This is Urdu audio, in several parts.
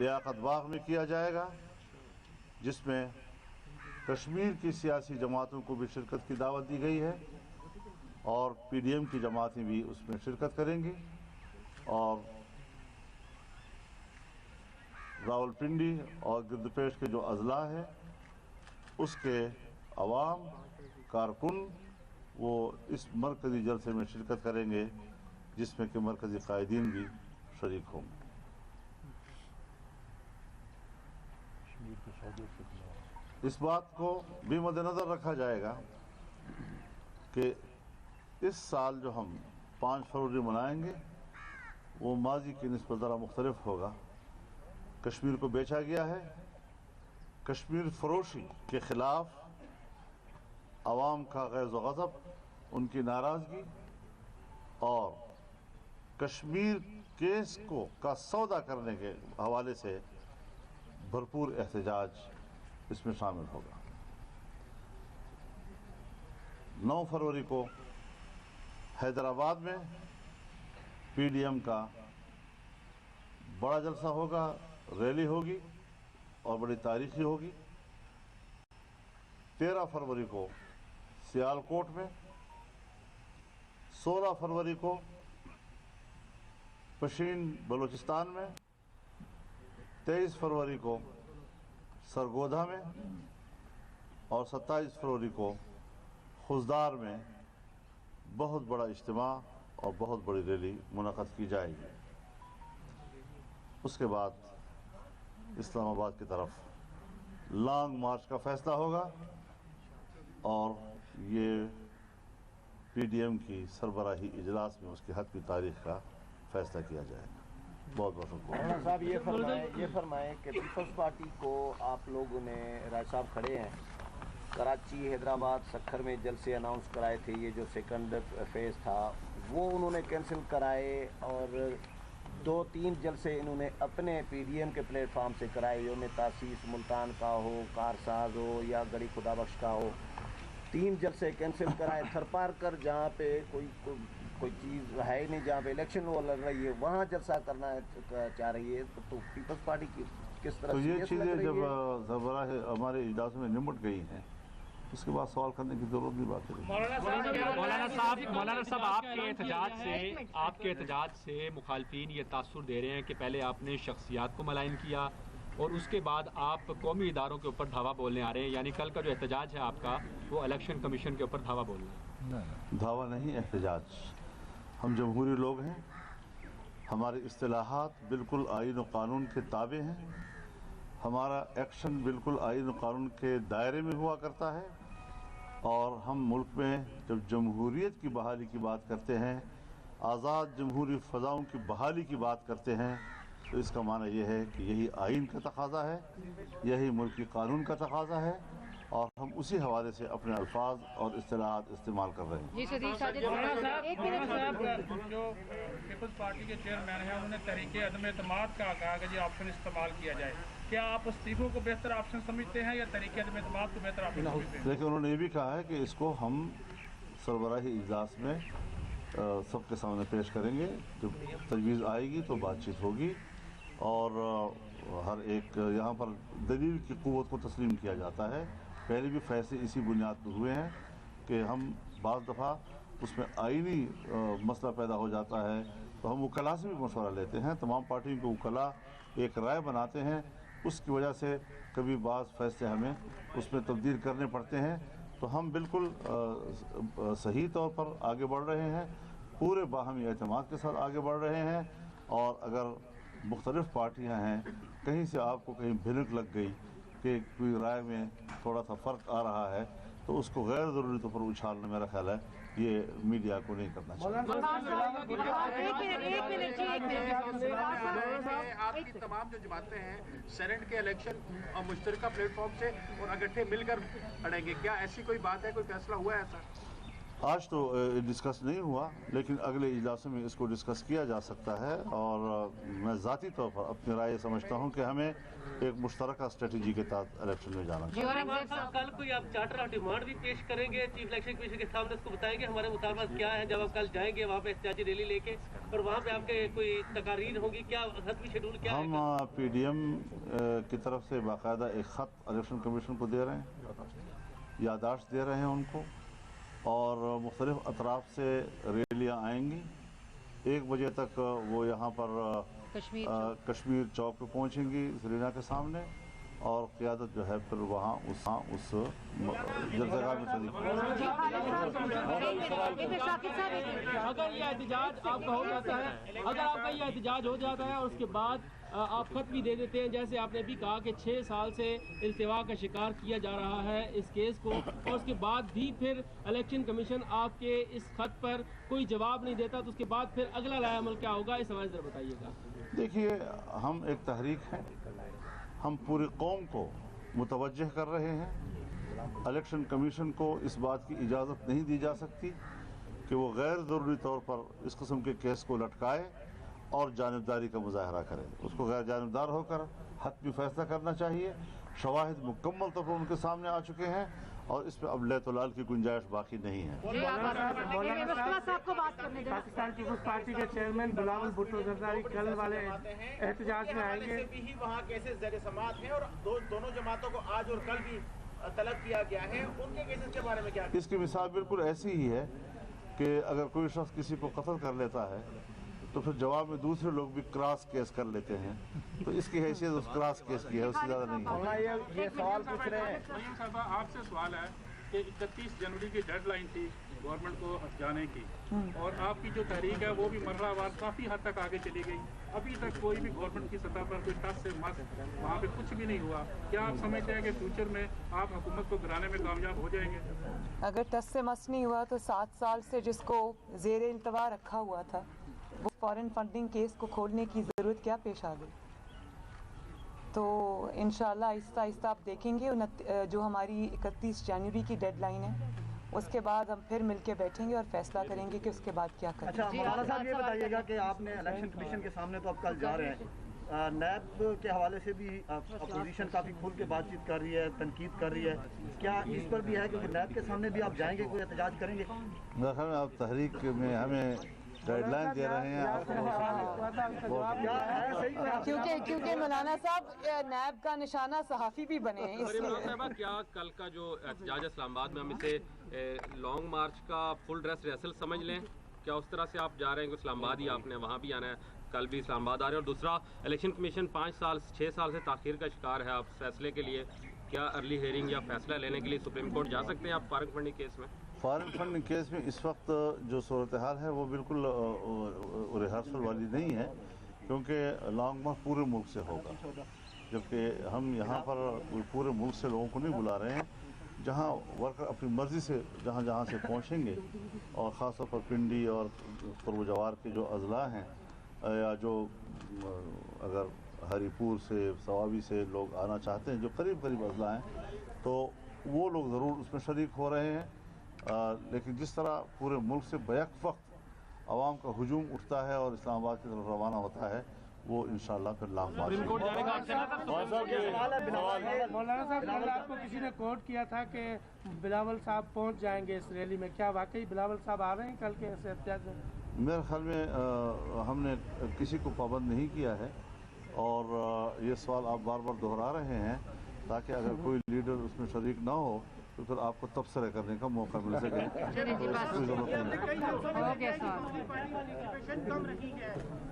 لیاقت باغ میں کیا جائے گا، جس میں کشمیر کی سیاسی جماعتوں کو بھی شرکت کی دعوت دی گئی ہے اور پی ڈی ایم کی جماعتیں بھی اس میں شرکت کریں گی، اور راولپنڈی اور گردپیش کے جو اضلاع ہیں اس کے عوام کارکن وہ اس مرکزی جلسے میں شرکت کریں گے، جس میں کہ مرکزی قائدین بھی شریک ہوں گے۔ اس بات کو بھی مد نظر رکھا جائے گا کہ اس سال جو ہم 5 فروری منائیں گے وہ ماضی کی نسبت ذرا مختلف ہوگا۔ کشمیر کو بیچا گیا ہے، کشمیر فروشی کے خلاف عوام کا غیظ و غضب، ان کی ناراضگی اور کشمیر کیس کا سودا کرنے کے حوالے سے بھرپور احتجاج اس میں شامل ہوگا۔ 9 فروری کو حیدرآباد میں پی ڈی ایم کا بڑا جلسہ ہوگا، ریلی ہوگی اور بڑی تاریخی ہوگی۔ 13 فروری کو سیالکوٹ میں، 16 فروری کو پشین بلوچستان میں، 23 فروری کو سرگودھا میں اور 27 فروری کو خزدار میں بہت بڑا اجتماع اور بہت بڑی ریلی منعقد کی جائے گی۔ اس کے بعد اسلام آباد کی طرف لانگ مارچ کا فیصلہ ہوگا اور یہ پی ڈی ایم کی سربراہی اجلاس میں اس کی حتمی تاریخ کا فیصلہ کیا جائے گا۔ بہت بہت شکریہ۔ مولانا صاحب یہ فرمائیں کہ پیپلز پارٹی کو آپ لوگوں نے، راج صاحب کھڑے ہیں، کراچی، حیدرآباد، سکھر میں جلسے اناؤنس کرائے تھے، یہ جو سیکنڈ فیز تھا وہ انہوں نے کینسل کرائے، اور 2-3 جلسے انہوں نے اپنے پی ڈی ایم کے پلیٹ فارم سے کرائے، یوم تاسیس ملتان کا ہو، کارساز ہو یا گڑھی خدا بخش کا ہو، 3 جلسے کینسل کرائے۔ تھرپارکر جہاں پہ کوئی چیز ہے ہی نہیں، جہاں پہ الیکشن وہ لڑ رہی ہے وہاں جلسہ کرنا چاہ رہی ہے، تو پیپلز پارٹی کی کس طرح تو یہ چیزیں جب سربراہ ہمارے اجلاس میں نمٹ گئی ہیں اس کے بعد سوال کرنے کی ضرورت نہیں بات ہے۔ مولانا صاحب آپ کے احتجاج سے مخالفین یہ تاثر دے رہے ہیں کہ پہلے آپ نے شخصیات کو ملائن کیا اور اس کے بعد آپ قومی اداروں کے اوپر دھاوا بولنے آ رہے ہیں، یعنی کل کا جو احتجاج ہے آپ کا وہ الیکشن کمیشن کے اوپر دھاوا بولنا ہے۔ دھاوا نہیں، احتجاج۔ ہم جمہوری لوگ ہیں، ہماری اصطلاحات بالکل آئین و قانون کے تابع ہیں، ہمارا ایکشن بالکل آئین و قانون کے دائرے میں ہوا کرتا ہے، اور ہم ملک میں جب جمہوریت کی بحالی کی بات کرتے ہیں، آزاد جمہوری فضاؤں کی بحالی کی بات کرتے ہیں، تو اس کا معنی یہ ہے کہ یہی آئین کا تقاضا ہے، یہی ملکی قانون کا تقاضا ہے، اور ہم اسی حوالے سے اپنے الفاظ اور اصطلاحات استعمال کر رہے ہیں۔ جو پیپلز پارٹی کے چیئرمین ہیں انہوں نے تحریک عدم اعتماد کا کہا کہ یہ آپشن استعمال کیا جائے، کیا آپ استعفوں کو بہتر آپشن سمجھتے ہیں یا تحریک عدم اعتماد کو بہتر آپشن سمجھتے ہیں؟ لیکن انہوں نے یہ بھی کہا ہے کہ اس کو ہم سربراہی اجلاس میں سب کے سامنے پیش کریں گے، جب تجویز آئے گی تو بات چیت ہوگی، اور ہر ایک یہاں پر دلیل کی قوت کو تسلیم کیا جاتا ہے۔ پہلے بھی فیصلے اسی بنیاد پر ہوئے ہیں کہ ہم بعض دفعہ اس میں آئینی مسئلہ پیدا ہو جاتا ہے تو ہم وکلاء سے بھی مشورہ لیتے ہیں، تمام پارٹیوں کے وکلاء ایک رائے بناتے ہیں، اس کی وجہ سے کبھی بعض فیصلے ہمیں اس میں تبدیل کرنے پڑتے ہیں، تو ہم بالکل صحیح طور پر آگے بڑھ رہے ہیں، پورے باہمی اعتماد کے ساتھ آگے بڑھ رہے ہیں، اور اگر مختلف پارٹیاں ہیں کہیں سے آپ کو کہیں بھنک لگ گئی کہ کوئی رائے میں تھوڑا سا فرق آ رہا ہے تو اس کو غیر ضروری طور پر اچھالنا میرا خیال ہے یہ میڈیا کو نہیں کرنا چاہیے۔ آپ کی تمام جو جماعتیں ہیں سینٹ کے الیکشن اور مشترکہ پلیٹ فارم سے اور اکٹھے مل کر لڑیں گے، کیا ایسی کوئی بات ہے، کوئی فیصلہ ہوا ہے ایسا؟ آج تو ڈسکس نہیں ہوا، لیکن اگلے اجلاسوں میں اس کو ڈسکس کیا جا سکتا ہے، اور میں ذاتی طور پر اپنی رائے سمجھتا ہوں کہ ہمیں ایک مشترکہ اسٹریٹجی کے تحت الیکشن میں جانا چاہیے۔ کل کوئی آپ چارٹر آف ڈیمانڈ بھی پیش کریں گے چیف الیکشن کمیشن کے سامنے، اس کو بتائیں گے ہمارے مطالبات کیا ہیں جب آپ کل جائیں گے وہاں پہ احتجاجی ریلی لے کے، اور وہاں پہ آپ کے کوئی تقاریر ہوگی، کیا حتمی شیڈول کیا ہے؟ ہم پی ڈی ایم کی طرف سے باقاعدہ ایک خط الیکشن کمیشن کو دے رہے ہیں، یادداشت دے رہے ہیں ان کو، اور مختلف اطراف سے ریلیاں آئیں گی۔ 1 بجے تک وہ یہاں پر کشمیر چوک پہ پہنچیں گی سرینا کے سامنے، اور قیادت جو ہے پھر وہاں اس جگہ میں چلی۔ اگر یہ احتجاج آپ کا ہو جاتا ہے، اگر آپ کا یہ احتجاج ہو جاتا ہے اور اس کے بعد آپ خط بھی دے دیتے ہیں، جیسے آپ نے بھی کہا کہ 6 سال سے التوا کا شکار کیا جا رہا ہے اس کیس کو، اور اس کے بعد بھی پھر الیکشن کمیشن آپ کے اس خط پر کوئی جواب نہیں دیتا، تو اس کے بعد پھر اگلا لائحہ عمل کیا ہوگا، اس حوالے سے بتائیے گا۔ دیکھیے، ہم ایک تحریک ہیں، ہم پوری قوم کو متوجہ کر رہے ہیں۔ الیکشن کمیشن کو اس بات کی اجازت نہیں دی جا سکتی کہ وہ غیر ضروری طور پر اس قسم کے کیس کو لٹکائے اور جانبداری کا مظاہرہ کرے۔ اس کو غیر جانبدار ہو کر حتمی فیصلہ کرنا چاہیے۔ شواہد مکمل طور پر ان کے سامنے آ چکے ہیں، اور اس پہ اب لیت و لال کی گنجائش باقی نہیں ہے۔ پاکستان پیپلز پارٹی کے چیئرمین بلاول بھٹو زرداری کل والے احتجاج میں آئیں گے۔ بھی وہاں کیسز زیر سماعت ہیں، اور دونوں جماعتوں کو آج اور کل بھی طلب کیا گیا ہے، ان کے کیسز کے بارے میں کیا؟ اس کی مثال بالکل ایسی ہی ہے کہ اگر کوئی شخص کسی کو قتل کر لیتا ہے تو پھر جواب میں دوسرے لوگ بھی کراس کیس کر لیتے ہیں، تو اس کی حیثیت اس کراس کیس کی ہے، اس سے زیادہ نہیں ہے۔ یہ سوال پوچھ رہے ہیں مریم صاحبہ، آپ سے سوال ہے کہ 31 جنوری کی ڈیڈ لائن تھی گورنمنٹ کو جانے کی، اور آپ کی جو تحریک ہے وہ بھی مرحلہ وار کافی حد تک آگے چلی گئی، ابھی تک کوئی بھی گورنمنٹ کی سطح پر کوئی ٹس سے مس وہاں پہ کچھ بھی نہیں ہوا۔ کیا آپ سمجھتے ہیں کہ فیوچر میں آپ حکومت کو گرانے میں کامیاب ہو جائیں گے؟ اگر ٹس سے مس نہیں ہوا تو 7 سال سے جس کو زیر التوا رکھا ہوا تھا، وہ فارن فنڈنگ کیس کو کھولنے کی ضرورت کیا پیش آ گئی؟ تو انشاءاللہ آہستہ آہستہ آپ دیکھیں گے جو ہماری 31 جنوری کی ڈیڈ لائن ہے، اس کے بعد ہم پھر مل کے بیٹھیں گے اور فیصلہ کریں گے کہ اس کے بعد کیا کریں۔ اچھا مولانا صاحب، یہ بتائیے گا کہ آپ نے الیکشن کمیشن کے سامنے تو اب کل جا رہے ہیں، نیب کے حوالے سے بھی اپوزیشن کافی کھل کے بات چیت کر رہی ہے، تنقید کر رہی ہے، کیا اس پر بھی ہے کہ نیب کے سامنے بھی آپ جائیں گے، کوئی احتجاج کریں گے؟ میرے خیال میں آپ تحریک میں ہمیں گائیڈ لائن دے رہے ہیں آپ کیونکہ مولانا صاحب نیب کا نشانہ صحافی بھی بنے ہیں، اس لیے کیا کل کا جو احتجاج اسلام آباد میں ہم اسے لانگ مارچ کا فل ڈریس ریہرسل سمجھ لیں؟ کیا اس طرح سے آپ جا رہے ہیں کہ اسلام آباد ہی آپ نے وہاں بھی آنا ہے، کل بھی اسلام آباد آ رہے ہیں؟ اور دوسرا، الیکشن کمیشن 6 سال سے تاخیر کا شکار ہے، آپ فیصلے کے لیے کیا ارلی ہیئرنگ یا فیصلہ لینے کے لیے سپریم کورٹ جا سکتے ہیں آپ فارن فنڈنگ کیس میں؟ فارن فنڈنگ کیس میں اس وقت جو صورتحال ہے وہ بالکل ریہرسل والی نہیں ہے، کیونکہ لانگ مارچ پورے ملک سے ہوگا، جبکہ ہم یہاں پر پورے ملک سے لوگوں کو نہیں بلا رہے ہیں۔ جہاں ورکر اپنی مرضی سے جہاں سے پہنچیں گے، اور خاص طور پر پنڈی اور قرب و جوار کے جو اضلاع ہیں، یا جو اگر ہری پور سے ثوابی سے لوگ آنا چاہتے ہیں، جو قریب اضلاع ہیں، تو وہ لوگ ضرور اس میں شریک ہو رہے ہیں۔ لیکن جس طرح پورے ملک سے بیک وقت عوام کا ہجوم اٹھتا ہے اور اسلام آباد کی طرف روانہ ہوتا ہے، وہ انشاءاللہ پھر لانگ مارچ۔ مولانا صاحب، آپ کو کسی نے کوٹ کیا تھا کہ بلاول صاحب پہنچ جائیں گے اس ریلی میں، کیا واقعی بلاول صاحب آ رہے ہیں کل کے ایسے احتجاج میں؟ میرے خیال میں ہم نے کسی کو پابند نہیں کیا ہے، اور یہ سوال آپ بار بار دہرا رہے ہیں تاکہ اگر کوئی لیڈر اس میں شریک نہ ہو تو پھر آپ کو تبصرے کرنے کا موقع مل سکے۔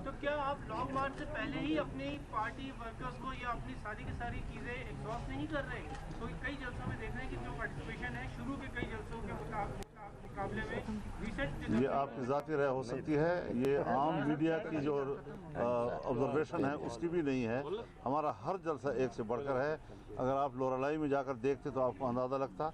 تو کیا آپ لانگ مارچ سے پہلے ہی اپنی پارٹی ورکرز کو یا اپنی ساری کی ساری چیزیں ایگزاسٹ نہیں کر رہے؟ تو کئی جلسوں میں دیکھ رہے ہیں کہ جو پارٹیسپیشن ہے شروع کے کئی جلسوں کے مقابلے میں ریسنٹ، یہ آپ کی ذاتی رائے ہو سکتی ہے، یہ عام میڈیا کی جو آبزرویشن ہے اس کی بھی نہیں ہے۔ ہمارا ہر جلسہ ایک سے بڑھ کر ہے۔ اگر آپ لورالائی میں جا کر دیکھتے تو آپ کو اندازہ لگتا،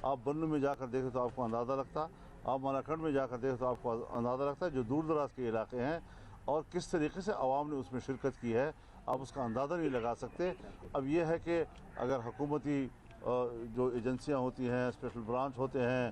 آپ بنو میں جا کر دیکھتے تو آپ کو اندازہ لگتا، آپ مالاکنڈ میں جا کر دیکھتے تو آپ کو اندازہ لگتا ہے جو دور دراز کے علاقے ہیں اور کس طریقے سے عوام نے اس میں شرکت کی ہے، آپ اس کا اندازہ نہیں لگا سکتے۔ اب یہ ہے کہ اگر حکومتی جو ایجنسیاں ہوتی ہیں، اسپیشل برانچ ہوتے ہیں،